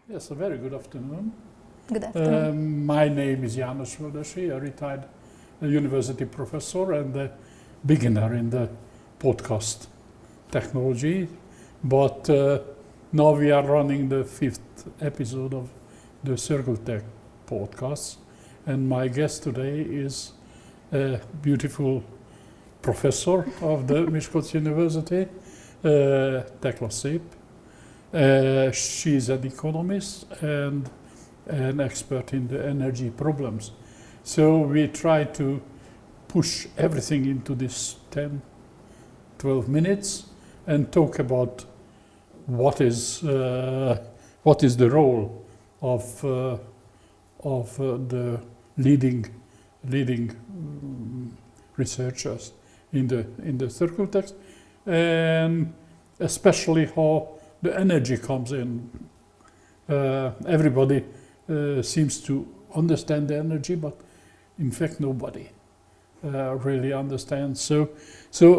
Yes, a very good afternoon. Good afternoon. My name is János Bolyai Research Scholarship, a retired university professor and a beginner in the podcast technology. But now we are running the 5th episode of the CiRCULAR Podcast. And my guest today is a beautiful professor of the Miskolc University, Tekla Szép. She's an economist and an expert in the energy problems. So we try to push everything into this 10-12 minutes and talk about what is the role of the leading researchers in the CiRCULATECH, and especially how the energy comes in. Everybody seems to understand the energy, but in fact nobody really understands. So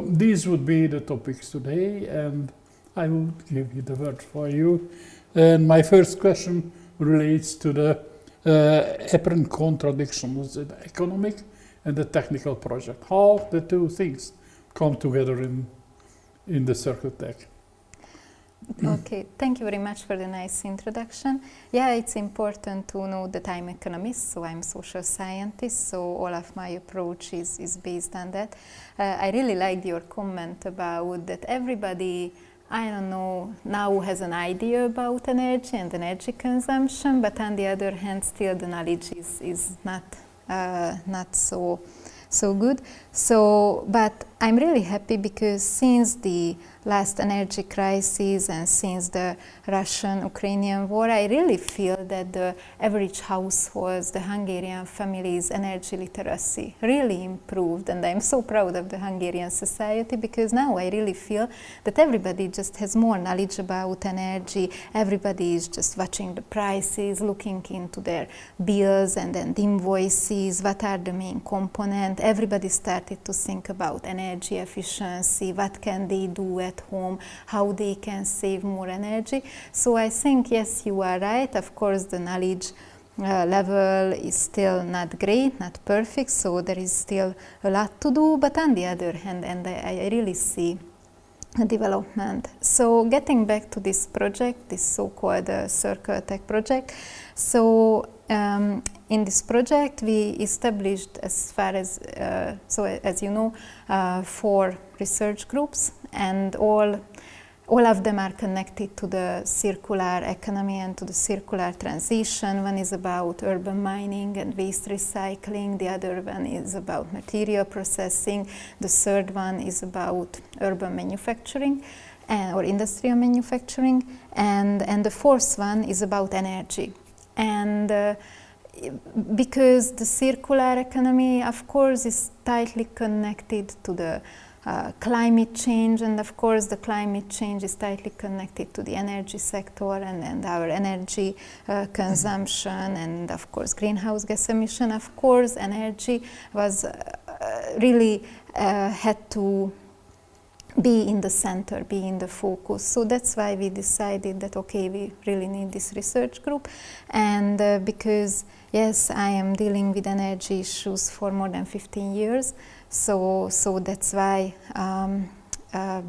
these would be the topics today, and I will give you the word for you. And my first question relates to the apparent contradictions, the economic and the technical project. How the two things come together in the CiRCULATECH. Okay, thank you very much for the nice introduction. Yeah, it's important to know that I'm an economist, so I'm a social scientist, so all of my approach is based on that. I really liked your comment about that everybody, I don't know, now has an idea about energy and energy consumption, but on the other hand, still the knowledge is not so good. So, but I'm really happy because since the last energy crisis and since the Russian-Ukrainian war, I really feel that the average households, the Hungarian families' energy literacy really improved, and I'm so proud of the Hungarian society because now I really feel that everybody just has more knowledge about energy. Everybody is just watching the prices, looking into their bills and then the invoices, what are the main components. Everybody started to think about energy efficiency, what can they do at home, how they can save more energy. So I think, yes, you are right. Of course, the knowledge level is still not great, not perfect, so there is still a lot to do. But on the other hand, and I really see a development. So getting back to this project, this so-called CiRCULATECH project, so in this project we established, as far as as you know, 4 research groups, and all of them are connected to the circular economy and to the circular transition. One is about urban mining and waste recycling, the other one is about material processing, the third one is about urban manufacturing or industrial manufacturing, and the fourth one is about energy. And because the circular economy, of course, is tightly connected to the climate change, and of course the climate change is tightly connected to the energy sector and our energy consumption, and of course greenhouse gas emission. Of course, energy was really had to be in the center, be in the focus. So that's why we decided that, okay, we really need this research group. And because, yes, I am dealing with energy issues for more than 15 years. So that's why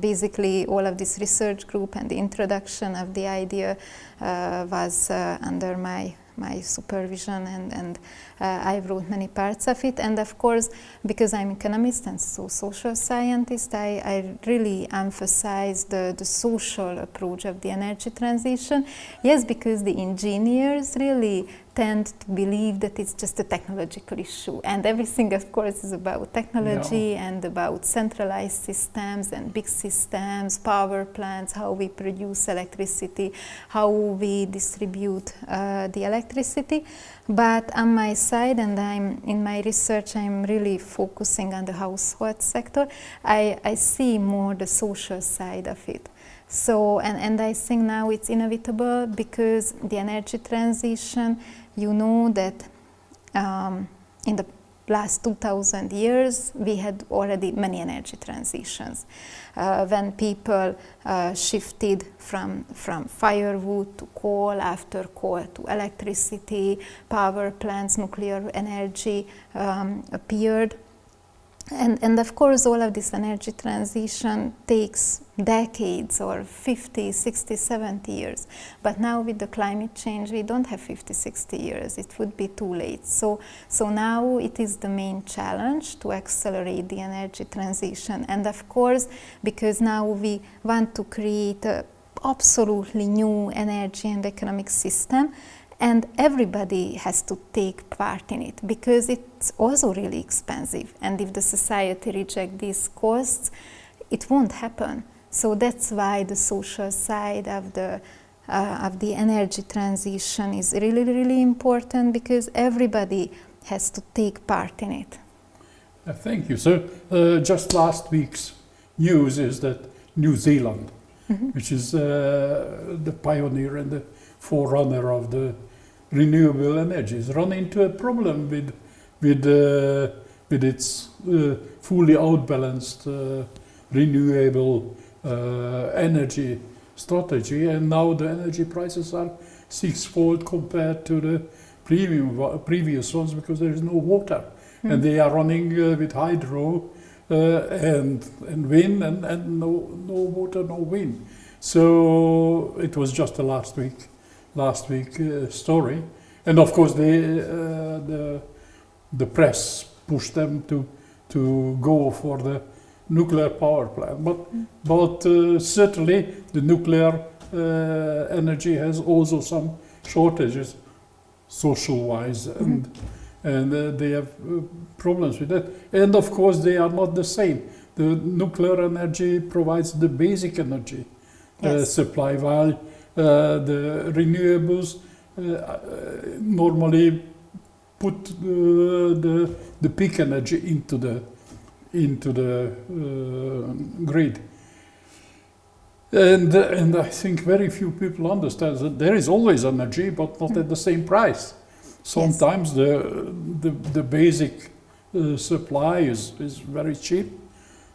basically all of this research group and the introduction of the idea was under my supervision, and I wrote many parts of it. And of course, because I'm an economist and so social scientist, I really emphasize the social approach of the energy transition. Yes, because the engineers really tend to believe that it's just a technological issue, and everything, of course, is about technology and about centralized systems and big systems, power plants, how we produce electricity, how we distribute the electricity. But on my side, and in my research, I'm really focusing on the household sector. I see more the social side of it. So, and I think now it's inevitable because the energy transition, you know that in the last 2000 years, we had already many energy transitions. When people shifted from firewood to coal, after coal to electricity, power plants, nuclear energy appeared. And of course, all of this energy transition takes decades or 50, 60, 70 years. But now with the climate change, we don't have 50, 60 years. It would be too late. So now it is the main challenge to accelerate the energy transition. And of course, because now we want to create an absolutely new energy and economic system, and everybody has to take part in it because it's also really expensive. And if the society rejects these costs, it won't happen. So that's why the social side of the energy transition is really, really important, because everybody has to take part in it. Thank you. So just last week's news is that New Zealand, which is the pioneer and the forerunner of the renewable energies, run into a problem with its fully outbalanced renewable energy strategy, and now the energy prices are sixfold compared to the previous ones, because there is no water, and they are running with hydro and wind, and no water, no wind. So it was just a last week story, and of course the press pushed them to go for the nuclear power plant, but certainly the nuclear energy has also some shortages, social-wise, and they have problems with that. And of course they are not the same. The nuclear energy provides the basic energy supply, while the renewables normally put the peak energy into the grid. And I think very few people understand that there is always energy, but not at the same price. Sometimes the basic supply is very cheap.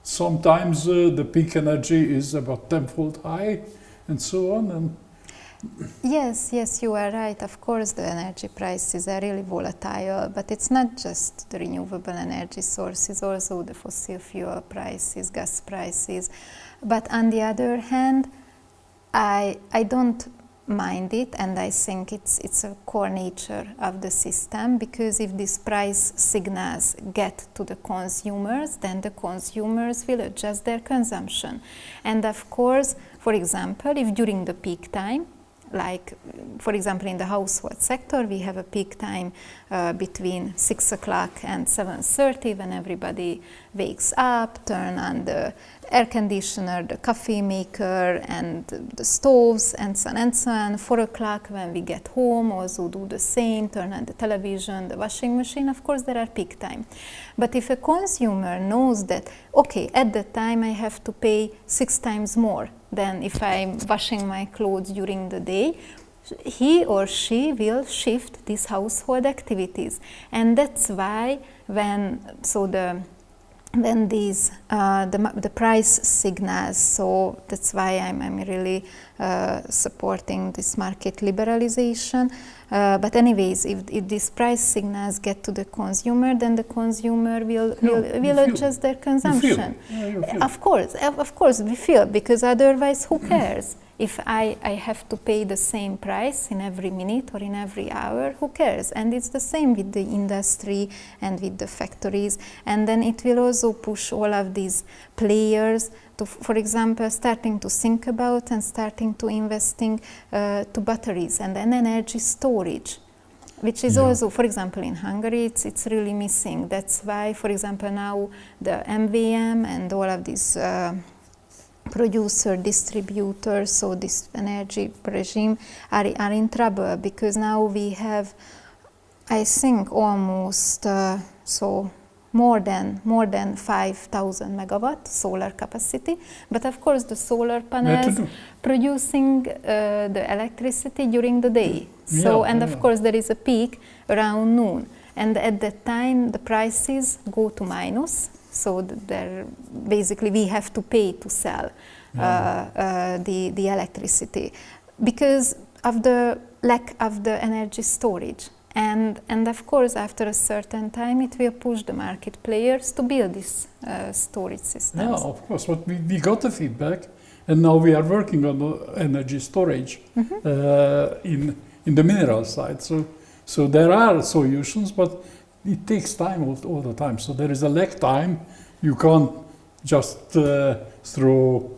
Sometimes the peak energy is about tenfold high, and so on. And Yes, you are right. Of course, the energy prices are really volatile, but it's not just the renewable energy sources, also the fossil fuel prices, gas prices. But on the other hand, I don't mind it, and I think it's a core nature of the system, because if these price signals get to the consumers, then the consumers will adjust their consumption. And of course, for example, if during the peak time, like for example in the household sector, we have a peak time between 6 o'clock and 7:30, when everybody wakes up, turn on the air conditioner, the coffee maker, and the stoves, and so on and so on. 4 o'clock when we get home, also do the same, turn on the television, the washing machine. Of course there are peak time. But if a consumer knows that, okay, at that time I have to pay 6 times more than if I'm washing my clothes during the day, he or she will shift these household activities. And that's why when these the price signals, so that's why I'm really supporting this market liberalization. But anyways, if these price signals get to the consumer, then the consumer will adjust their consumption. Of course we feel, because otherwise who cares? If I have to pay the same price in every minute or in every hour, who cares? And it's the same with the industry and with the factories. And then it will also push all of these players to, for example, starting to think about and starting to investing to batteries and then energy storage, which is also, for example, in Hungary, it's really missing. That's why, for example, now the MVM and all of these producer, distributors, so this energy regime are in trouble, because now we have, I think, almost more than 5,000 megawatt solar capacity. But of course the solar panels producing the electricity during the day. So of course there is a peak around noon. and at that time the prices go to minus, so basically we have to pay to sell the electricity because of the lack of the energy storage. And of course, after a certain time, it will push the market players to build these storage systems. Yeah, of course. But we got the feedback, and now we are working on the energy storage in the mineral side. So there are solutions, but it takes time all the time. So there is a lag time. You can't just throw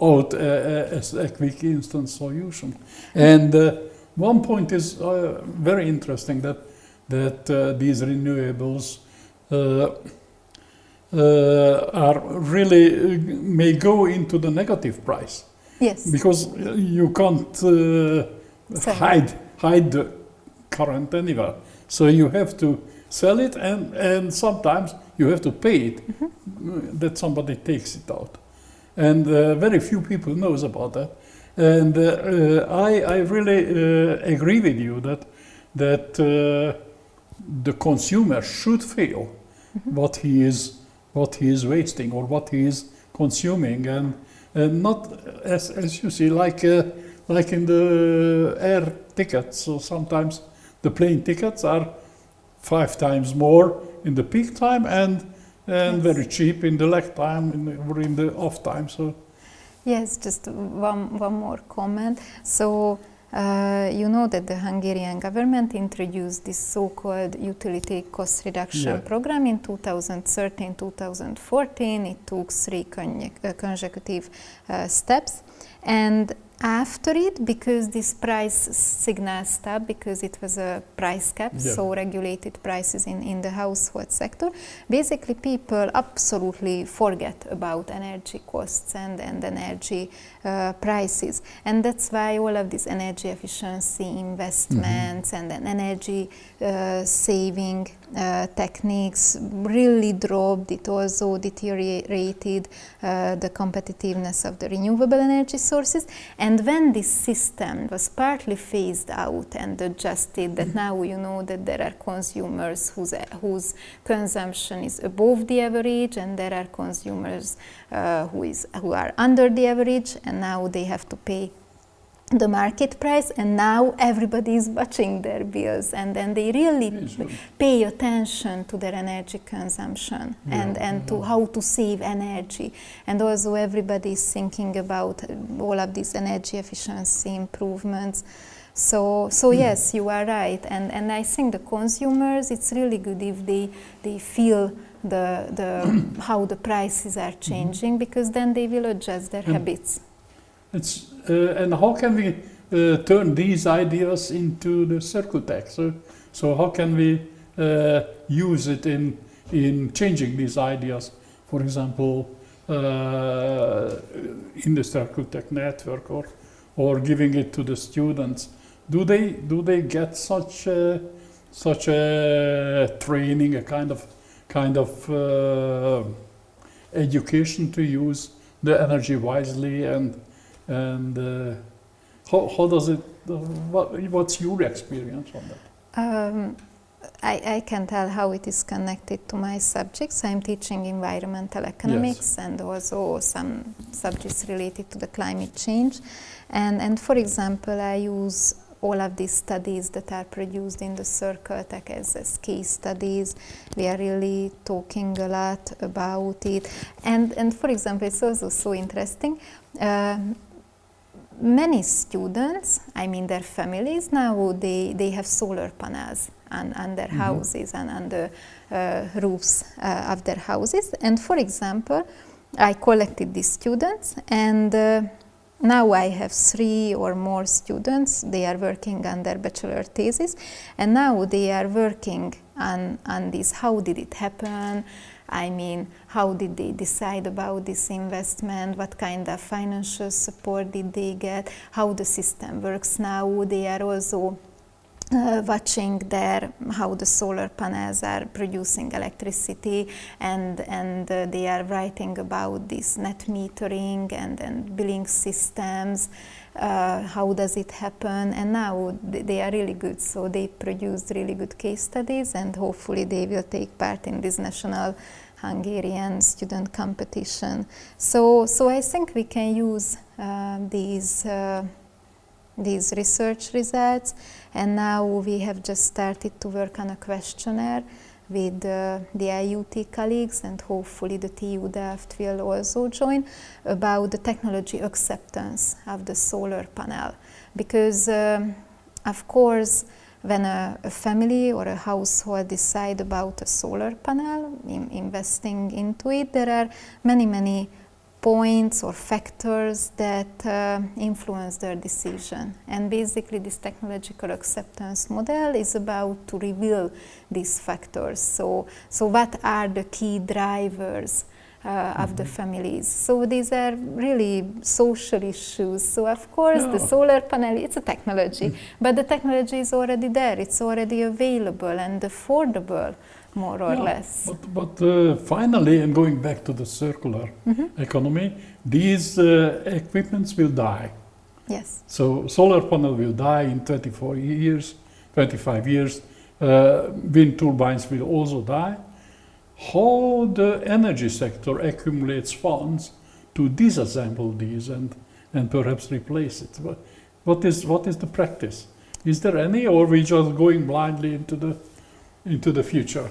out a quick instant solution. And one point is very interesting that these renewables are really may go into the negative price. Yes. Because you can't hide the current anywhere. So you have to sell it, and sometimes you have to pay it that somebody takes it out. And very few people knows about that. And I really agree with you that the consumer should feel what he is wasting or what he is consuming, and not as you see like in the air tickets. So sometimes the plane tickets are 5 times more in the peak time and very cheap in the lag time or in the off time. So. Yes, just one more comment. So you know that the Hungarian government introduced this so-called utility cost reduction program in 2013-2014. It took 3 consecutive steps, and after it, because this price signal stopped, because it was a price cap, so regulated prices in the household sector, basically people absolutely forget about energy costs and energy prices. And that's why all of these energy efficiency investments and then energy saving techniques really dropped. It also deteriorated the competitiveness of the renewable energy sources. And when this system was partly phased out and adjusted, that now you know that there are consumers whose consumption is above the average, and there are consumers who are under the average, and now they have to pay the market price, and now everybody is watching their bills, and then they really pay attention to their energy consumption and to how to save energy, and also everybody is thinking about all of these energy efficiency improvements. So yes, you are right, and I think the consumers, it's really good if they feel the how the prices are changing, because then they will adjust their habits. And how can we turn these ideas into the CiRCULAR? So how can we use it in changing these ideas? For example, in the CiRCULAR network, or giving it to the students. Do they get such a training, a kind of education to use the energy wisely, and how does it? What's your experience on that? I can tell how it is connected to my subjects. I'm teaching environmental economics and also some subjects related to the climate change. And for example, I use all of these studies that are produced in the CiRCLETECH as case studies. We are really talking a lot about it. And for example, it's also so interesting. Many students, I mean their families, now they have solar panels on their houses and on the roofs of their houses. And for example, I collected these students, and now I have 3 or more students. They are working on their bachelor thesis, and now they are working on this. How did it happen? I mean, how did they decide about this investment? What kind of financial support did they get? How the system works now? They are also watching there how the solar panels are producing electricity, and they are writing about this net metering and billing systems. How does it happen? And now they are really good, so they produced really good case studies, and hopefully they will take part in this national Hungarian student competition. So I think we can use these research results, and now we have just started to work on a questionnaire with the IUT colleagues, and hopefully the TU Delft will also join, about the technology acceptance of the solar panel. Because of course, when a family or a household decide about a solar panel, investing into it, there are many points or factors that influence their decision. And basically this technological acceptance model is about to reveal these factors. So what are the key drivers of the families? So these are really social issues. So of course the solar panel, it's a technology, but the technology is already there, it's already available and affordable, more or less. But finally, and going back to the circular economy, these equipments will die. Yes. So solar panel will die in 25 years. Wind turbines will also die. How the energy sector accumulates funds to disassemble these and perhaps replace it? What is the practice? Is there any, or we just going blindly into the future?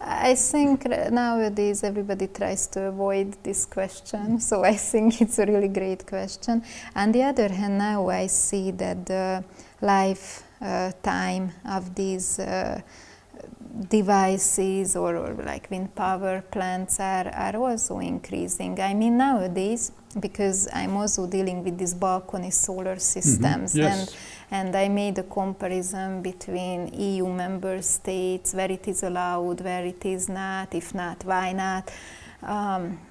I think nowadays everybody tries to avoid this question, so I think it's a really great question. On the other hand, now I see that the lifetime of these devices or like wind power plants are also increasing. I mean, nowadays, because I'm also dealing with these balcony solar systems, and I made a comparison between EU member states, where it is allowed, where it is not, if not, why not.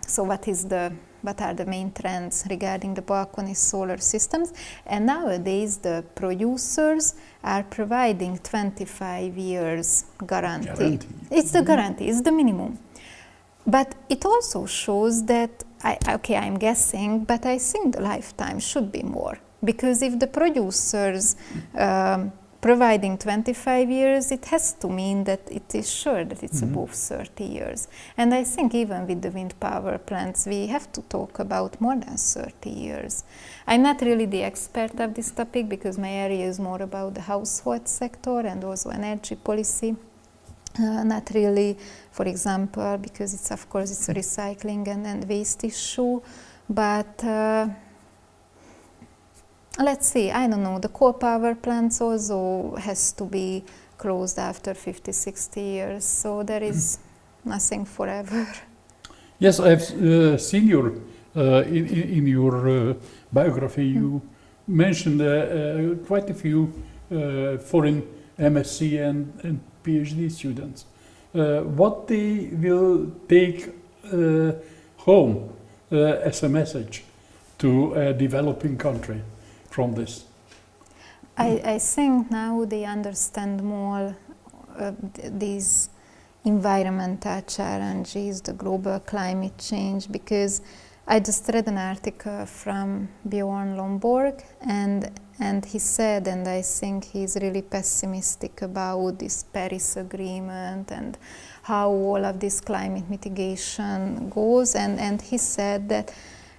So what are the main trends regarding the balcony solar systems? And nowadays the producers are providing 25 years guarantee. It's the guarantee, it's the minimum. But it also shows that, I'm guessing, but I think the lifetime should be more. Because if the producers providing 25 years, it has to mean that it is sure that it's above 30 years. And I think even with the wind power plants, we have to talk about more than 30 years. I'm not really the expert of this topic because my area is more about the household sector and also energy policy. Not really, for example, because it's a recycling and waste issue, but let's see, I don't know, the coal power plants also has to be closed after 50, 60 years, so there is nothing forever. Yes, I've seen your, in your biography, you mentioned quite a few foreign MSc and PhD students. What they will take home as a message to a developing country from this? I think now they understand more these environmental challenges, the global climate change, because I just read an article from Bjorn Lomborg, and he said, and I think he's really pessimistic about this Paris Agreement and how all of this climate mitigation goes, and he said that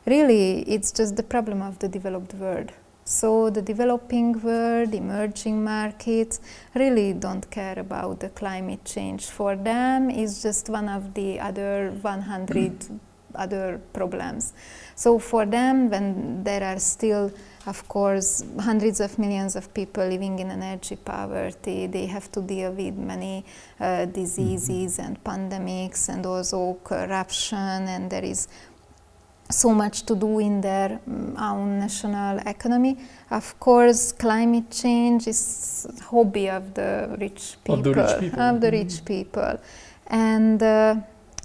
really it's just the problem of the developed world. So the developing world, emerging markets really don't care about the climate change. For them, it's just one of the other 100 other problems. So for them, when there are still, of course, hundreds of millions of people living in energy poverty, they have to deal with many diseases and pandemics and also corruption, and there is so much to do in their own national economy. Of course, climate change is a hobby of the rich people. And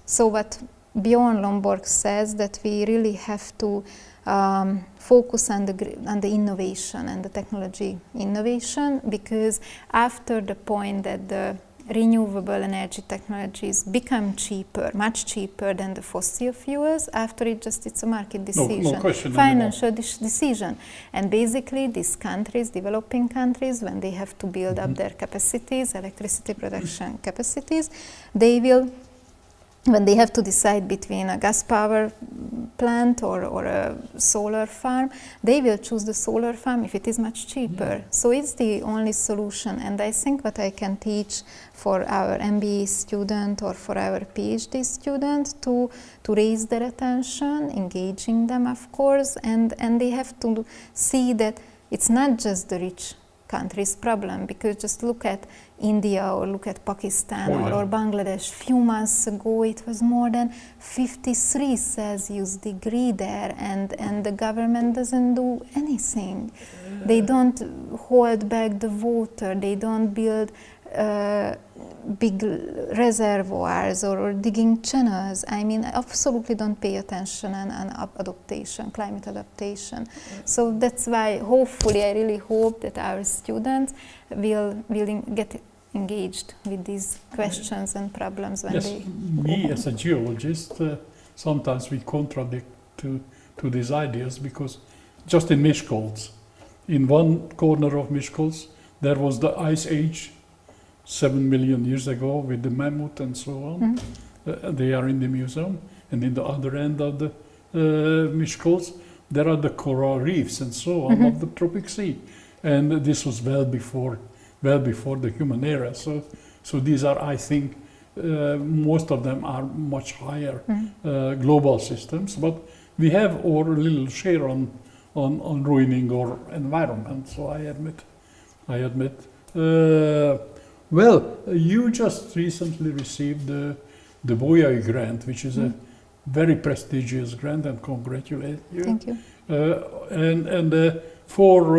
so what Bjorn Lomborg says, that we really have to focus on the innovation and the technology innovation, because after the point that the renewable energy technologies become cheaper, much cheaper than the fossil fuels, after it's a market decision, no question financial decision. And basically these countries, developing countries, when they have to build up their capacities, electricity production capacities, they will, when they have to decide between a gas power plant or a solar farm, they will choose the solar farm if it is much cheaper. So it's the only solution. And I think what I can teach for our MBA student or for our PhD student to raise their attention, engaging them, of course, and they have to see that it's not just the rich country's problem, because just look at India or look at Pakistan or Bangladesh. Few months ago it was more than 53 Celsius degree there, and the government doesn't do anything. They don't hold back the water, they don't build big reservoirs or digging channels. I mean, absolutely don't pay attention on adaptation, climate adaptation. So that's why, hopefully, I really hope that our students will get engaged with these questions and problems when they... Me as a geologist, sometimes we contradict to these ideas, because just in Miskolc, in one corner of Miskolc, there was the ice age 7 million years ago with the mammoth and so on. They are in the museum. And in the other end of the Miskolc, there are the coral reefs and so on of the tropic sea. And this was well before the human era. So these are, I think, most of them are much higher global systems. But we have our little share on ruining our environment. So I admit. Well, you just recently received the Bolyai grant, which is a very prestigious grant, and congratulate you. Thank you. And for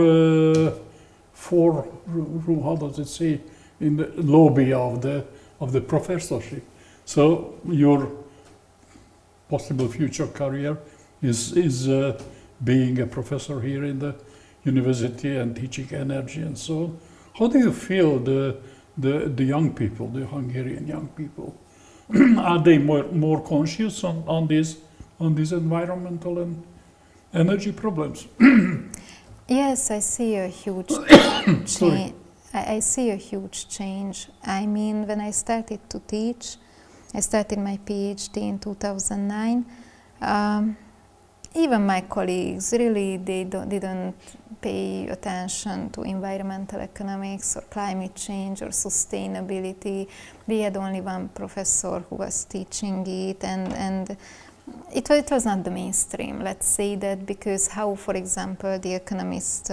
how does it say, in the lobby of the professorship. So your possible future career is being a professor here in the university and teaching energy and so on. How do you feel the young people, the Hungarian young people? Are they more conscious on these environmental and energy problems? Yes, I see a huge change. I see a huge change. I mean, when I started to teach, I started my PhD in 2009. Even my colleagues, really, they didn't pay attention to environmental economics or climate change or sustainability. We had only one professor who was teaching it, and it was not the mainstream, let's say that, because how, for example, the economists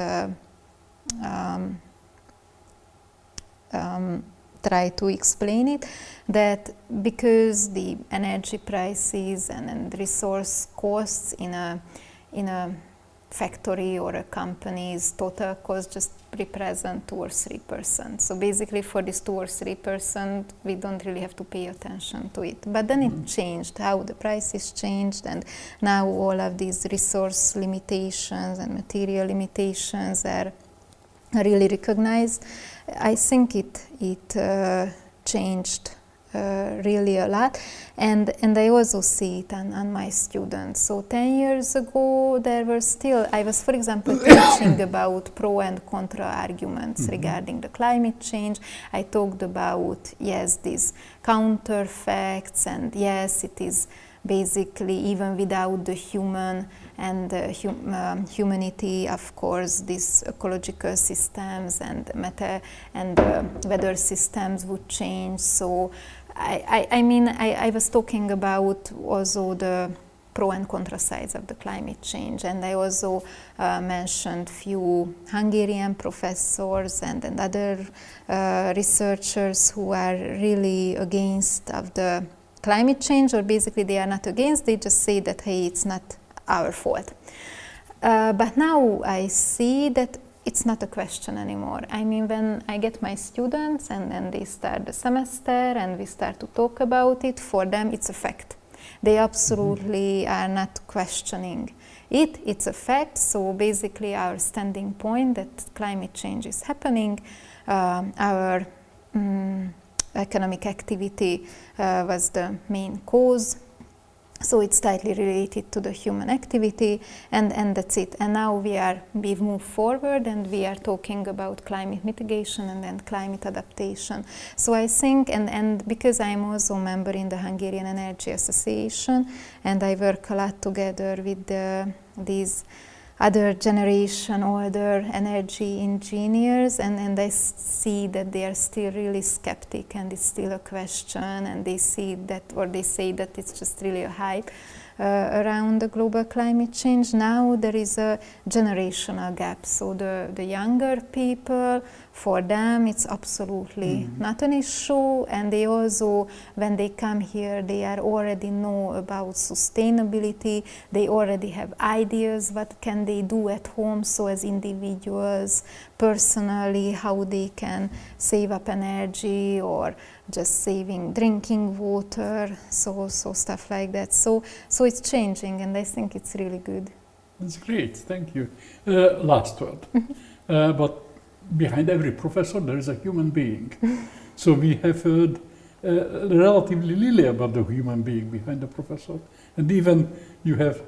try to explain it, that because the energy prices and resource costs in a factory or a company's total cost just represent 2 or 3%. So basically for this 2 or 3%, we don't really have to pay attention to it. But then it changed, how the prices changed, and now all of these resource limitations and material limitations are really recognized. I think it changed really a lot, and I also see it on my students. So 10 years ago, there were still, I was, for example, teaching about pro and contra arguments regarding the climate change. I talked about, yes, these counter facts, and yes, it is basically, even without the human and humanity, of course, these ecological systems and weather systems would change. So I was talking about also the pro and contra sides of the climate change, and I also mentioned few Hungarian professors and other researchers who are really against of the climate change, or basically they are not against, they just say that, hey, it's not our fault. But now I see that it's not a question anymore. I mean, when I get my students and then they start the semester and we start to talk about it, for them it's a fact. They absolutely are not questioning it. It's a fact. So basically our standing point that climate change is happening, our economic activity was the main cause. So it's tightly related to the human activity, and that's it. And now we've moved forward, and we are talking about climate mitigation and then climate adaptation. So I think, and because I'm also a member in the Hungarian Energy Association, and I work a lot together with these other generation, older energy engineers, and I see that they are still really skeptic, and it's still a question, and they see that, or they say that it's just really a hype around the global climate change. Now there is a generational gap, so the younger people, for them it's absolutely not an issue, and they also, when they come here, they already know about sustainability, they already have ideas what can they do at home, so as individuals, personally, how they can save up energy, or just saving drinking water, so stuff like that. So it's changing, and I think it's really good. That's great, thank you. Last word. But behind every professor there is a human being. So we have heard relatively little about the human being behind the professor. And even you have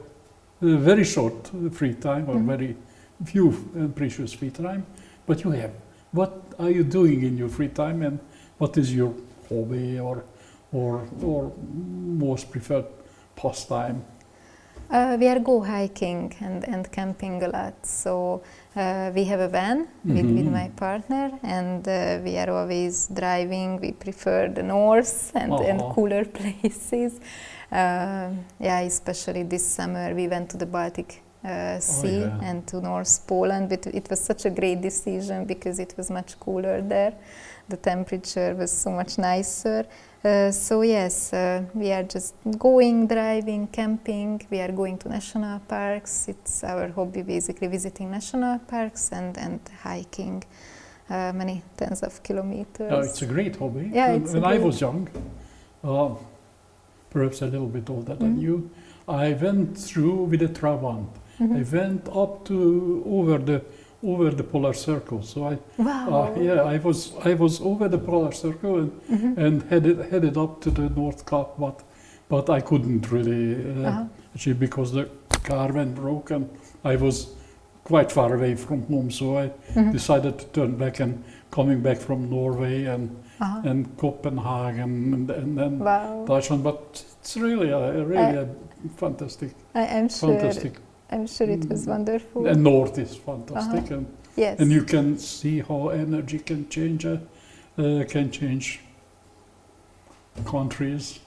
very short free time, or very few precious free time, but you have. What are you doing in your free time, and what is your hobby or most preferred pastime? We are go hiking and camping a lot. So we have a van with my partner, and we are always driving. We prefer the north and cooler places. Especially this summer we went to the Baltic Sea and to North Poland. But it was such a great decision because it was much cooler there. The temperature was so much nicer. So yes, we are just going, driving, camping. We are going to national parks. It's our hobby, basically visiting national parks and hiking many tens of kilometers. Oh, it's a great hobby. Yeah, when I was young, perhaps a little bit older than you, I went through with a Trabant. I went up to over the polar circle. So I was over the polar circle and headed up to the North Cap, but I couldn't really achieve because the car went broke and I was quite far away from home. So I decided to turn back, and coming back from Norway and Copenhagen and then Deutschland. But it's really a fantastic. I'm sure it was wonderful. And North is fantastic, and you can see how energy can change countries.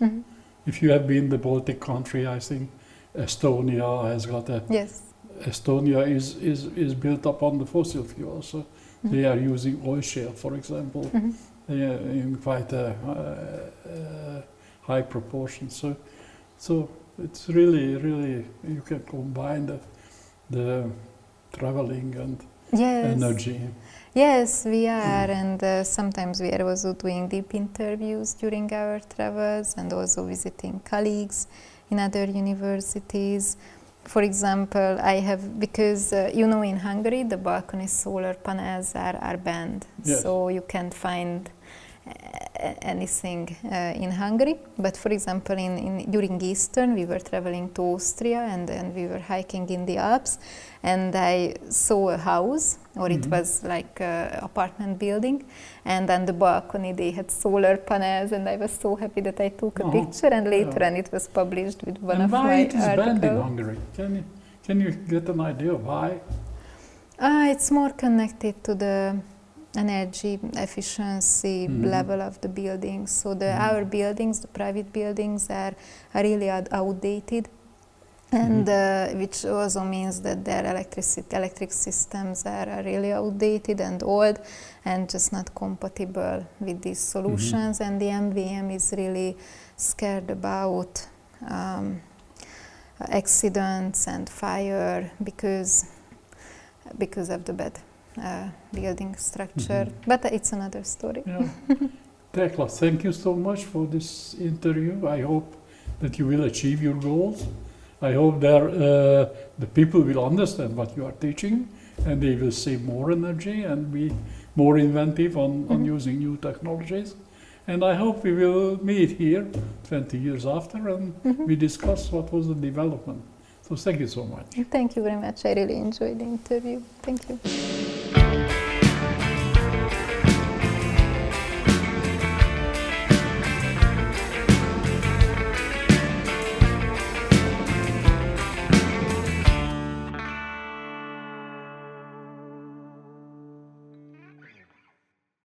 If you have been in the Baltic country, I think Estonia has got a. Yes. Estonia is built up on the fossil fuel, so they are using oil shale, for example, in quite a high proportion. So it's really you can combine the traveling and energy. Yes, we are, and sometimes we are also doing deep interviews during our travels, and also visiting colleagues in other universities. For example, I have, because in Hungary the balcony solar panels are banned, so you can't find anything in Hungary. But for example, during Easter we were traveling to Austria, and we were hiking in the Alps, and I saw a house, or it was like an apartment building, and on the balcony they had solar panels, and I was so happy that I took a picture, and later on it was published with one of my articles. And why it is banned in Hungary? Can you get an idea why? It's more connected to the energy efficiency level of the buildings. So our buildings, the private buildings, are really outdated, and which also means that their electric systems are really outdated and old, and just not compatible with these solutions. And the MVM is really scared about accidents and fire because of the bad building structure, but it's another story. Tekla, thank you so much for this interview. I hope that you will achieve your goals. I hope the people will understand what you are teaching, and they will save more energy and be more inventive on using new technologies. And I hope we will meet here 20 years after and we discuss what was the development. So thank you so much. Thank you very much. I really enjoyed the interview. Thank you.